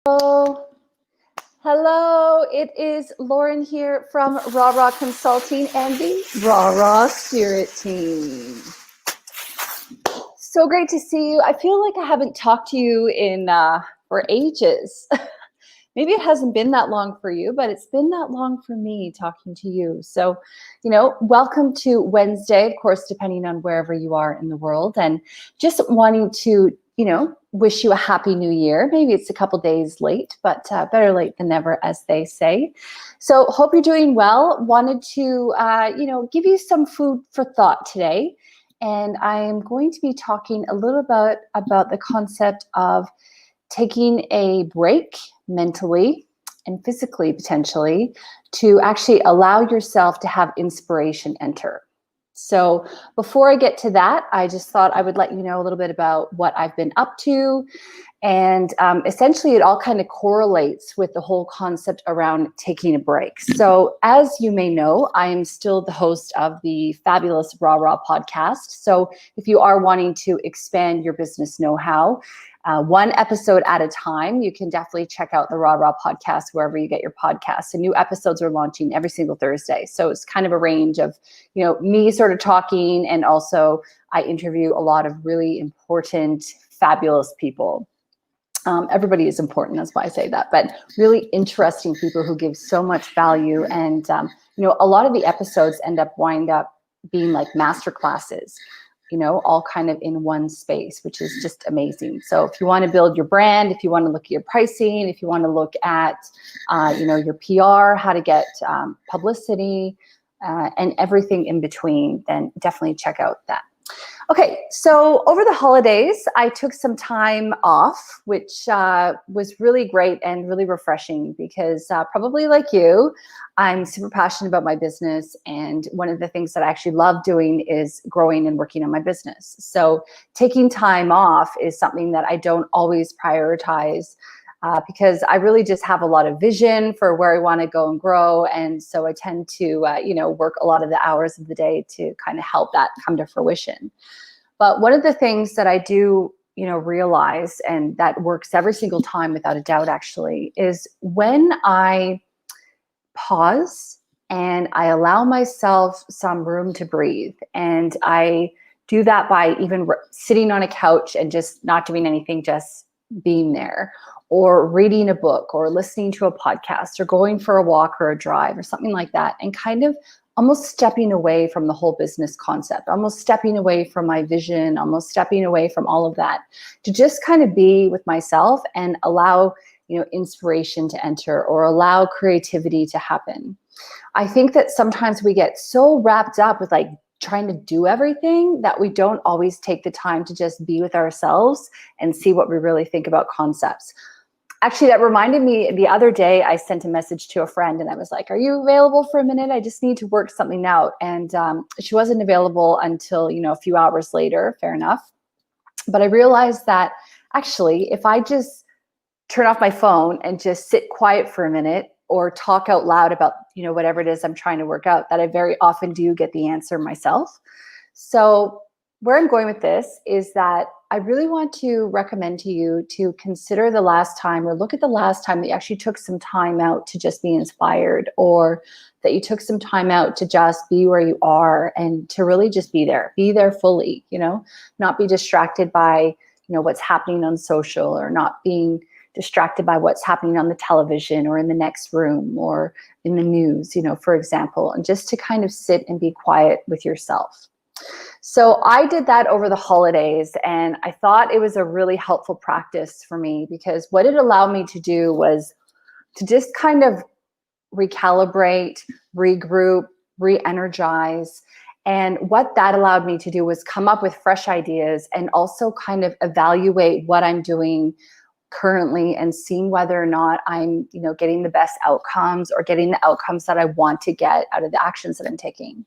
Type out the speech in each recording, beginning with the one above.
Hello. Hello, it is Lauren here from Raw Raw Consulting and the Raw Raw Spirit Team. So great to see you. I feel like I haven't talked to you in for ages. Maybe it hasn't been that long for you, but it's been that long for me talking to you. So, welcome to Wednesday, of course, depending on wherever you are in the world, and just wanting to, wish you a happy new year. Maybe it's a couple days late, but better late than never, as they say. So hope you're doing well. Wanted to, give you some food for thought today. And I'm going to be talking a little bit about the concept of taking a break mentally and physically, potentially, to actually allow yourself to have inspiration enter. So before I get to that, I just thought I would let you know a little bit about what I've been up to. And essentially, it all kind of correlates with the whole concept around taking a break. So as you may know, I am still the host of the fabulous Raw Raw podcast. So if you are wanting to expand your business know-how, one episode at a time, you can definitely check out the Raw Raw podcast wherever you get your podcasts. And new episodes are launching every single Thursday. So it's kind of a range of, me sort of talking, and also I interview a lot of really important, fabulous people. Everybody is important, that's why I say that, but really interesting people who give so much value. And, a lot of the episodes wind up being like master classes, all kind of in one space, which is just amazing. So if you want to build your brand, if you want to look at your pricing, if you want to look at, your PR, how to get publicity, and everything in between, then definitely check out that. Okay, so over the holidays, I took some time off, which was really great and really refreshing because probably like you, I'm super passionate about my business. And one of the things that I actually love doing is growing and working on my business. So taking time off is something that I don't always prioritize because I really just have a lot of vision for where I want to go and grow. And so I tend to, work a lot of the hours of the day to kind of help that come to fruition. But one of the things that I do, realize, and that works every single time without a doubt, actually, is when I pause and I allow myself some room to breathe. And I do that by even sitting on a couch and just not doing anything, just being there, or reading a book, or listening to a podcast, or going for a walk or a drive or something like that, and kind of almost stepping away from the whole business concept, almost stepping away from my vision, almost stepping away from all of that, to just kind of be with myself and allow, inspiration to enter, or allow creativity to happen. I think that sometimes we get so wrapped up with trying to do everything that we don't always take the time to just be with ourselves and see what we really think about concepts. Actually, that reminded me, the other day I sent a message to a friend and I was like, are you available for a minute? I just need to work something out. And she wasn't available until, a few hours later, fair enough. But I realized that actually, if I just turn off my phone and just sit quiet for a minute, or talk out loud about, whatever it is I'm trying to work out, that I very often do get the answer myself. So where I'm going with this is that I really want to recommend to you to consider the last time, or look at the last time that you actually took some time out to just be inspired, or that you took some time out to just be where you are and to really just be there fully, not be distracted by, what's happening on social, or not being distracted by what's happening on the television or in the next room or in the news, for example, and just to kind of sit and be quiet with yourself. So I did that over the holidays, and I thought it was a really helpful practice for me, because what it allowed me to do was to just kind of recalibrate, regroup, re-energize. And what that allowed me to do was come up with fresh ideas, and also kind of evaluate what I'm doing currently and seeing whether or not I'm, getting the best outcomes, or getting the outcomes that I want to get out of the actions that I'm taking.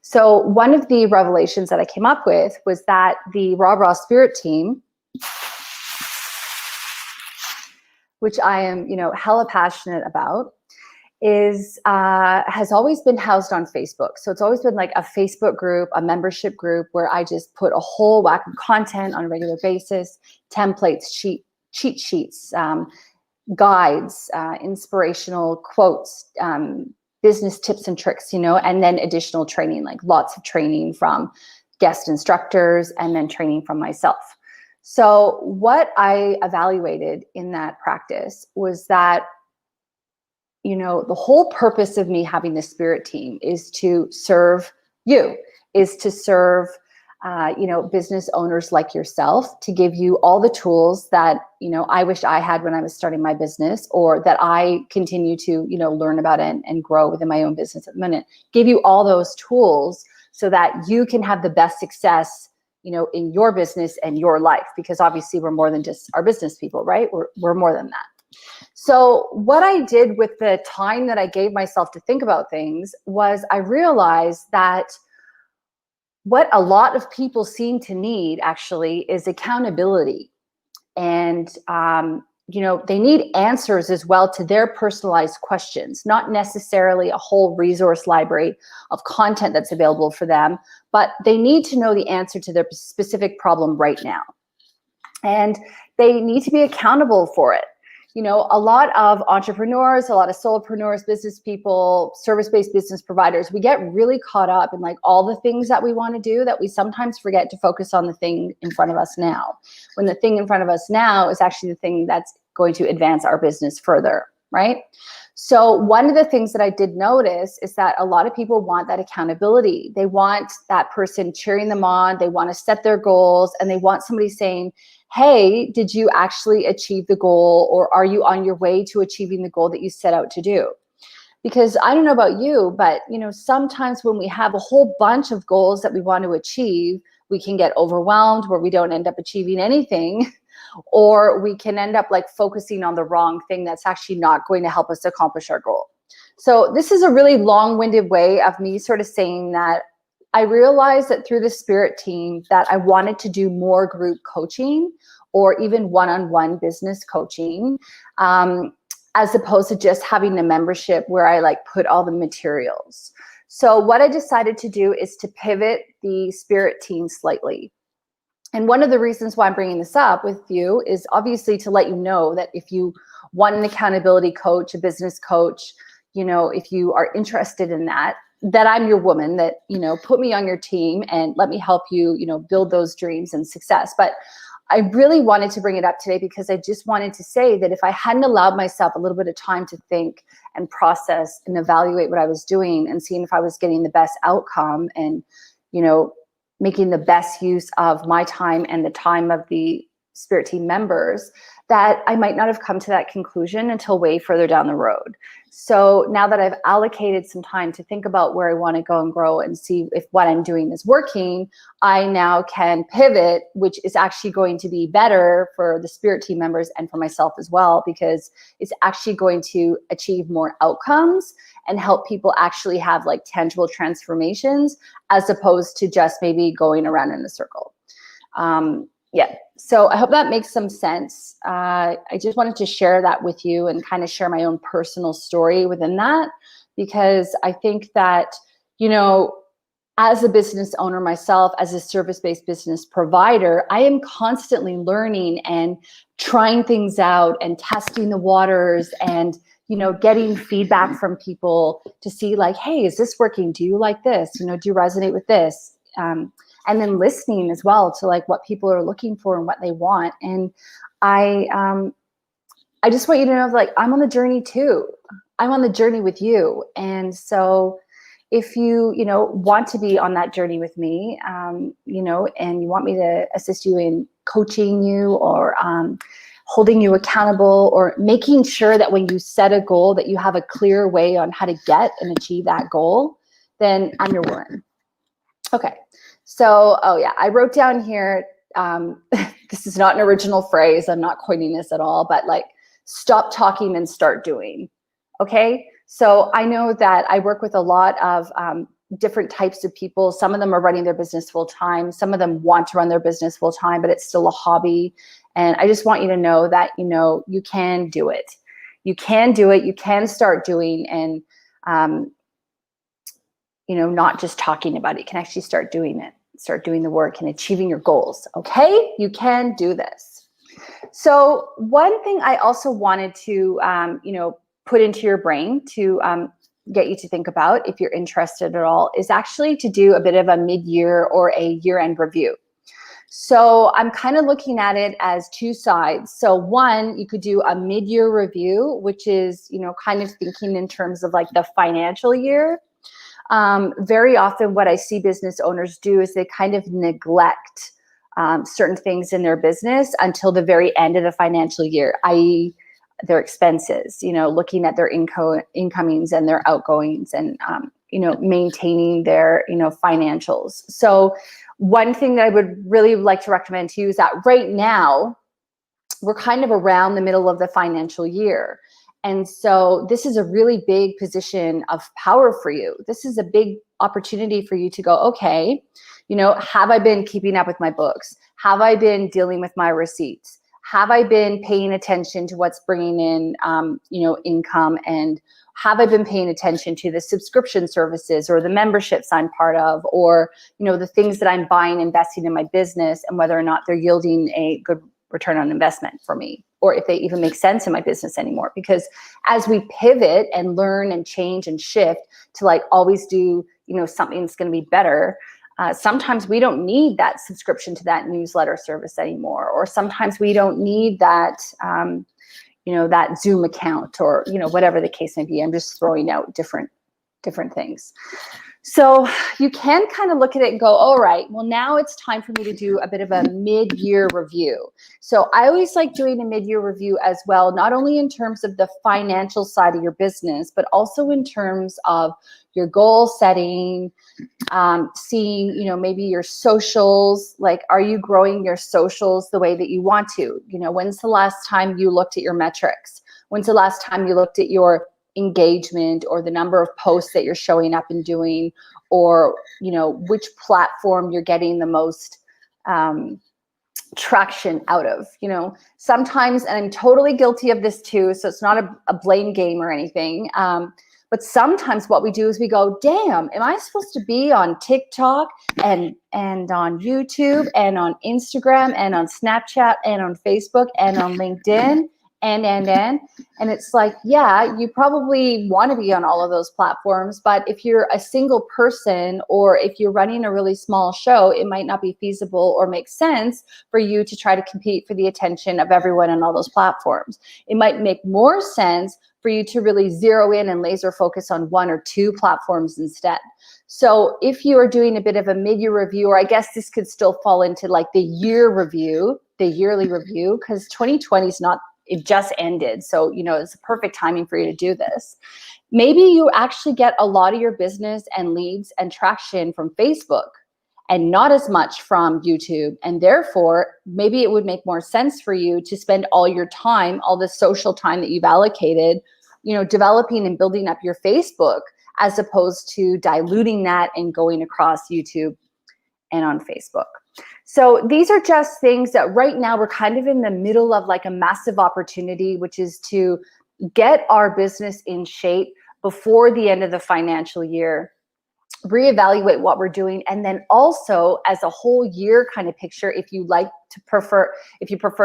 So one of the revelations that I came up with was that the Raw Raw Spirit Team, which I am, hella passionate about, has always been housed on Facebook. So it's always been like a Facebook group, a membership group, where I just put a whole whack of content on a regular basis, templates, cheat sheets, guides, inspirational quotes, business tips and tricks, and then additional training, like lots of training from guest instructors and then training from myself. So what I evaluated in that practice was that, the whole purpose of me having the spirit team is to serve you, is to serve business owners like yourself, to give you all the tools that, I wish I had when I was starting my business, or that I continue to, learn about and grow within my own business at the minute. Give you all those tools so that you can have the best success, in your business and your life, because obviously we're more than just our business people, right? We're more than that. So what I did with the time that I gave myself to think about things was I realized that what a lot of people seem to need actually is accountability. And, they need answers as well to their personalized questions, not necessarily a whole resource library of content that's available for them, but they need to know the answer to their specific problem right now. And they need to be accountable for it. A lot of entrepreneurs, a lot of solopreneurs, business people, service-based business providers, we get really caught up in like all the things that we want to do that we sometimes forget to focus on the thing in front of us now, when the thing in front of us now is actually the thing that's going to advance our business further, right? So one of the things that I did notice is that a lot of people want that accountability. They want that person cheering them on. They want to set their goals, and they want somebody saying, hey, did you actually achieve the goal, or are you on your way to achieving the goal that you set out to do? Because I don't know about you, but sometimes when we have a whole bunch of goals that we want to achieve, we can get overwhelmed where we don't end up achieving anything, or we can end up like focusing on the wrong thing that's actually not going to help us accomplish our goal. So this is a really long-winded way of me sort of saying that I realized that through the spirit team that I wanted to do more group coaching or even one-on-one business coaching, as opposed to just having a membership where I like put all the materials. So what I decided to do is to pivot the spirit team slightly. And one of the reasons why I'm bringing this up with you is obviously to let you know that if you want an accountability coach, a business coach, if you are interested in that I'm your woman, that, put me on your team and let me help you, build those dreams and success. But I really wanted to bring it up today because I just wanted to say that if I hadn't allowed myself a little bit of time to think and process and evaluate what I was doing and seeing if I was getting the best outcome and, making the best use of my time and the time of the spirit team members, that I might not have come to that conclusion until way further down the road. So now that I've allocated some time to think about where I want to go and grow and see if what I'm doing is working, I now can pivot, which is actually going to be better for the spirit team members and for myself as well, because it's actually going to achieve more outcomes and help people actually have like tangible transformations as opposed to just maybe going around in a circle. Yeah, so I hope that makes some sense. I just wanted to share that with you and kind of share my own personal story within that, because I think that, as a business owner myself, as a service-based business provider, I am constantly learning and trying things out and testing the waters and, getting feedback from people to see like, hey, is this working? Do you like this? Do you resonate with this? And then listening as well to like what people are looking for and what they want. And I just want you to know, like, I'm on the journey too. I'm on the journey with you. And so if you, want to be on that journey with me, and you want me to assist you in coaching you or holding you accountable or making sure that when you set a goal that you have a clear way on how to get and achieve that goal, then I'm your woman. Okay. So, I wrote down here, this is not an original phrase. I'm not coining this at all, but like, stop talking and start doing. Okay. So I know that I work with a lot of different types of people. Some of them are running their business full time. Some of them want to run their business full time, but it's still a hobby. And I just want you to know that, you can do it. You can do it. You can start doing, and, not just talking about it. You can actually start doing it, start doing the work and achieving your goals. Okay. You can do this. So one thing I also wanted to, put into your brain to get you to think about, if you're interested at all, is actually to do a bit of a mid-year or a year-end review. So I'm kind of looking at it as two sides. So one, you could do a mid-year review, which is, kind of thinking in terms of like the financial year. Very often what I see business owners do is they kind of neglect certain things in their business until the very end of the financial year, i.e. their expenses, looking at their incomings and their outgoings and, maintaining their, financials. So one thing that I would really like to recommend to you is that right now we're kind of around the middle of the financial year. And so this is a really big position of power for you. This is a big opportunity for you to go, okay, have I been keeping up with my books? Have I been dealing with my receipts? Have I been paying attention to what's bringing in, income? And have I been paying attention to the subscription services or the memberships I'm part of, or, the things that I'm buying, investing in my business, and whether or not they're yielding a good return on investment for me, or if they even make sense in my business anymore? Because as we pivot and learn and change and shift to like always do, something that's going to be better, sometimes we don't need that subscription to that newsletter service anymore, or sometimes we don't need that, that Zoom account, or, whatever the case may be. I'm just throwing out different things. So you can kind of look at it and go, all right, well, now it's time for me to do a bit of a mid-year review. So I always like doing a mid-year review as well, not only in terms of the financial side of your business, but also in terms of your goal setting, seeing, maybe your socials, like, are you growing your socials the way that you want to? When's the last time you looked at your metrics? When's the last time you looked at your engagement, or the number of posts that you're showing up and doing, or which platform you're getting the most traction out of? Sometimes, and I'm totally guilty of this too, so it's not a blame game or anything, but sometimes what we do is we go, damn, am I supposed to be on TikTok and on YouTube and on Instagram and on Snapchat and on Facebook and on LinkedIn and it's like, yeah, you probably want to be on all of those platforms, but if you're a single person, or if you're running a really small show, it might not be feasible or make sense for you to try to compete for the attention of everyone on all those platforms. It might make more sense for you to really zero in and laser focus on one or two platforms instead. So if you are doing a bit of a mid-year review, or I guess this could still fall into like the year review, the yearly review, because 2020 is not, it just ended. So, it's a perfect timing for you to do this. Maybe you actually get a lot of your business and leads and traction from Facebook and not as much from YouTube. And therefore, maybe it would make more sense for you to spend all your time, all the social time that you've allocated, developing and building up your Facebook, as opposed to diluting that and going across YouTube and on Facebook. So these are just things that right now we're kind of in the middle of like a massive opportunity, which is to get our business in shape before the end of the financial year, reevaluate what we're doing, and then also as a whole year kind of picture, if you prefer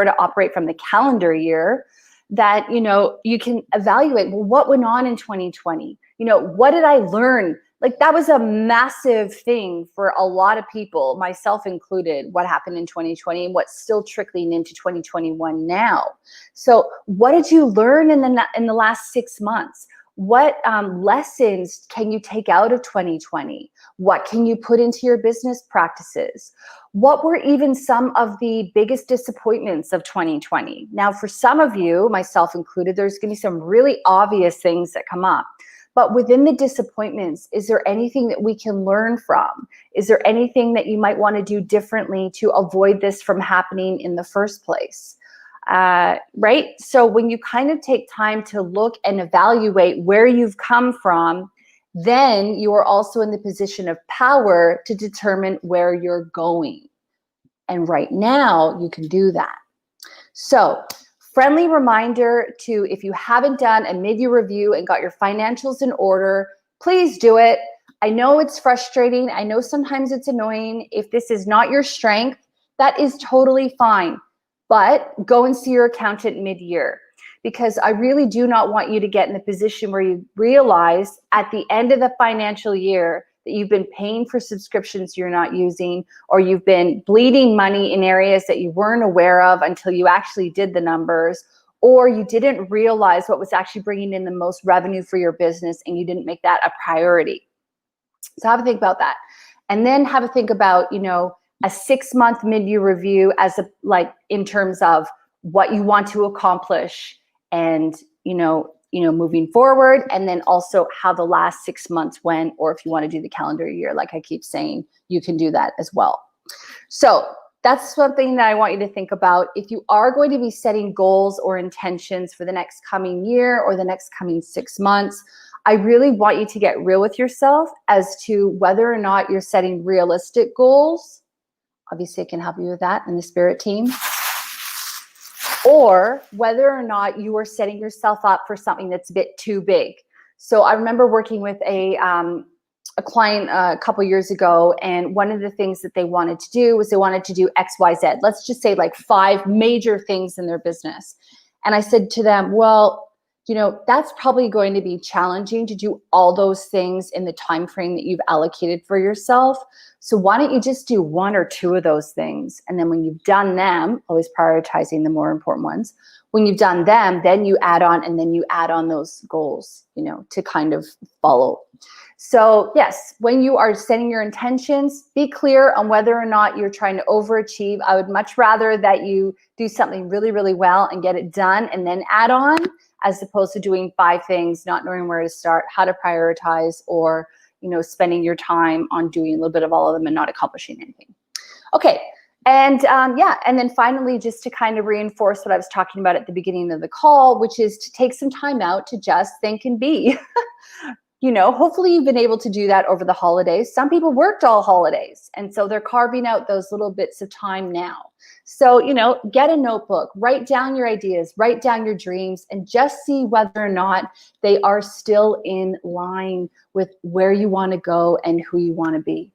to operate from the calendar year, that you can evaluate, well, what went on in 2020? What did I learn? Like, that was a massive thing for a lot of people, myself included, what happened in 2020 and what's still trickling into 2021 now. So what did you learn in the last 6 months? What lessons can you take out of 2020? What can you put into your business practices? What were even some of the biggest disappointments of 2020? Now, for some of you, myself included, there's going to be some really obvious things that come up. But within the disappointments, is there anything that we can learn from? Is there anything that you might want to do differently to avoid this from happening in the first place? Right? So when you kind of take time to look and evaluate where you've come from, then you are also in the position of power to determine where you're going. And right now you can do that. So friendly reminder to, if you haven't done a mid-year review and got your financials in order, please do it. I know it's frustrating. I know sometimes it's annoying. If this is not your strength, that is totally fine. but go and see your accountant mid-year, because I really do not want you to get in the position where you realize at the end of the financial year that you've been paying for subscriptions you're not using, or you've been bleeding money in areas that you weren't aware of until you actually did the numbers, or you didn't realize what was actually bringing in the most revenue for your business and you didn't make that a priority. So have a think about that. And then have a think about, you know, a 6-month mid-year review as a, like, in terms of what you want to accomplish and, you know, moving forward, and then also how the last 6 months went, or if you want to do the calendar year, like I keep saying, you can do that as well. So that's something that I want you to think about. If you are going to be setting goals or intentions for the next coming year or the next coming 6 months, I really want you to get real with yourself as to whether or not you're setting realistic goals. Obviously, I can help you with that in the spirit team. Or whether or not you are setting yourself up for something that's a bit too big. So I remember working with a client a couple years ago, and one of the things that they wanted to do was they wanted to do X, Y, Z. Let's just say like 5 major things in their business. And I said to them, well, you know, that's probably going to be challenging to do all those things in the time frame that you've allocated for yourself. So why don't you just do 1 or 2 of those things? And then when you've done them, always prioritizing the more important ones, when you've done them, then you add on, and then you add on those goals, you know, to kind of follow. So yes, when you are setting your intentions, be clear on whether or not you're trying to overachieve. I would much rather that you do something really, really well and get it done and then add on, as opposed to doing 5 things, not knowing where to start, how to prioritize, or, you know, spending your time on doing a little bit of all of them and not accomplishing anything. Okay, and yeah, and then finally, just to kind of reinforce what I was talking about at the beginning of the call, which is to take some time out to just think and be. You know, hopefully you've been able to do that over the holidays. Some people worked all holidays, and so they're carving out those little bits of time now. So, you know, get a notebook, write down your ideas, write down your dreams, and just see whether or not they are still in line with where you want to go and who you want to be.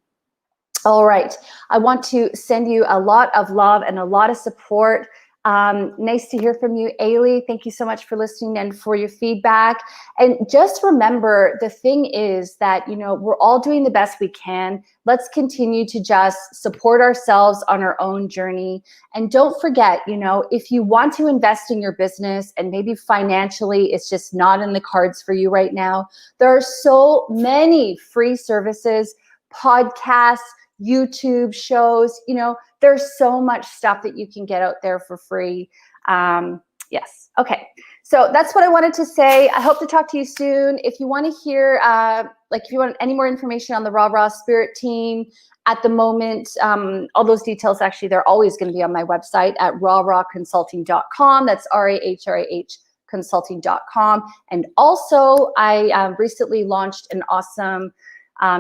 All right. I want to send you a lot of love and a lot of support. Nice to hear from you, Ailey. Thank you so much for listening and for your feedback. And just remember, the thing is that, you know, we're all doing the best we can. Let's continue to just support ourselves on our own journey. And don't forget, you know, if you want to invest in your business and maybe financially it's just not in the cards for you right now, there are so many free services, podcasts, YouTube shows, you know, there's so much stuff that you can get out there for free. Yes. Okay. So that's what I wanted to say. I hope to talk to you soon. If you want to hear, if you want any more information on the Raw Spirit team at the moment, all those details, actually, they're always going to be on my website at rawconsulting.com. That's RAHRAH consulting.com. And also I recently launched an awesome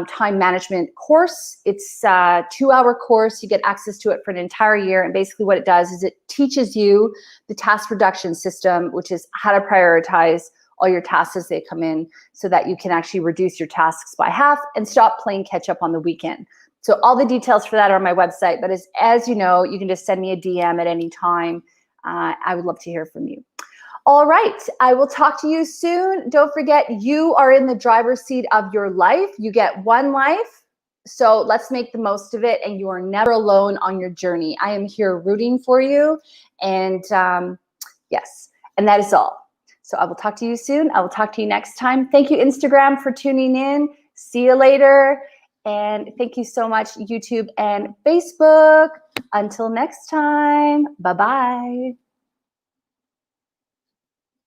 time management course. It's a 2-hour course. You get access to it for an entire year. And basically what it does is it teaches you the task reduction system, which is how to prioritize all your tasks as they come in so that you can actually reduce your tasks by half and stop playing catch up on the weekend. So all the details for that are on my website. But as you know, you can just send me a DM at any time. I would love to hear from you. All right, I will talk to you soon. Don't forget, you are in the driver's seat of your life. You get one life, so let's make the most of it, and you are never alone on your journey. I am here rooting for you, and yes, and that is all. So I will talk to you soon. I will talk to you next time. Thank you, Instagram, for tuning in. See you later, and thank you so much, YouTube and Facebook. Until next time, bye-bye.